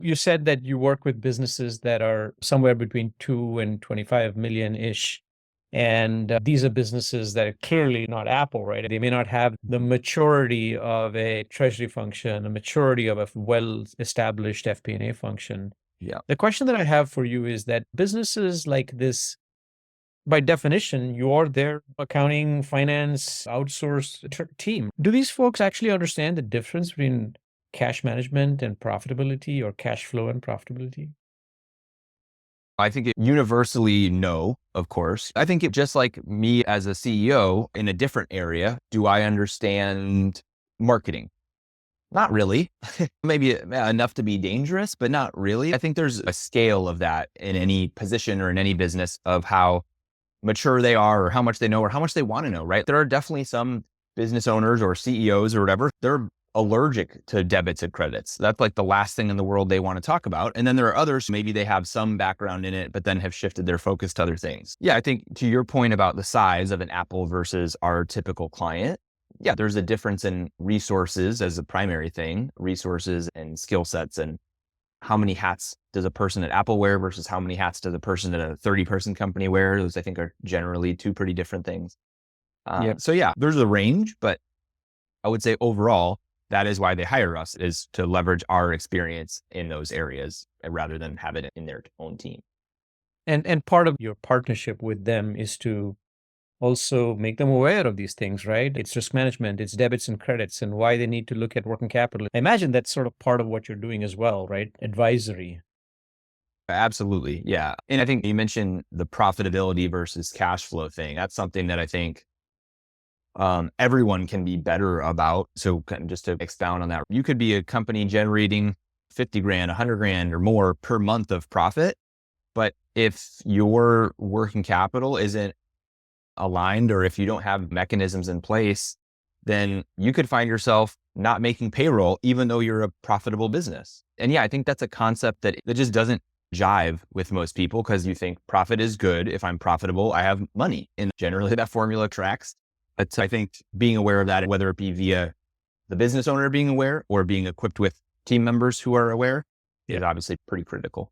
You said that you work with businesses that are somewhere between 2 and 25 million-ish. And these are businesses that are clearly not Apple, right? They may not have the maturity of a treasury function, the maturity of a well-established FP&A function. Yeah. The question that I have for you is that businesses like this, by definition, you are their accounting, finance, outsourced team. Do these folks actually understand the difference between cash management and profitability, or cash flow and profitability? I think it universally no, of course. I think it just like me as a CEO in a different area, do I understand marketing? Not really. Maybe enough to be dangerous, but not really. I think there's a scale of that in any position or in any business of how mature they are or how much they know or how much they want to know, right? There are definitely some business owners or CEOs or whatever, they're allergic to debits and credits. That's like the last thing in the world they want to talk about. And then there are others, maybe they have some background in it, but then have shifted their focus to other things. Yeah, I think to your point about the size of an Apple versus our typical client, yeah, there's a difference in resources as a primary thing, resources and skill sets, and how many hats does a person at Apple wear versus how many hats does a person at a 30-person company wear? Those, I think, are generally two pretty different things. Yep. So yeah, there's a range, but I would say overall, that is why they hire us, is to leverage our experience in those areas rather than have it in their own team. And part of your partnership with them is to also make them aware of these things, right? It's risk management, it's debits and credits, and why they need to look at working capital. I imagine that's sort of part of what you're doing as well, right? Advisory. Absolutely. Yeah. And I think you mentioned the profitability versus cash flow thing. That's something that I think everyone can be better about. So just to expound on that, you could be a company generating 50 grand, 100 grand or more per month of profit. But if your working capital isn't aligned, or if you don't have mechanisms in place, then you could find yourself not making payroll, even though you're a profitable business. And yeah, I think that's a concept that just doesn't jive with most people, because you think profit is good. If I'm profitable, I have money. And generally that formula tracks. But I think being aware of that, whether it be via the business owner being aware or being equipped with team members who are aware, is Yeah. obviously pretty critical.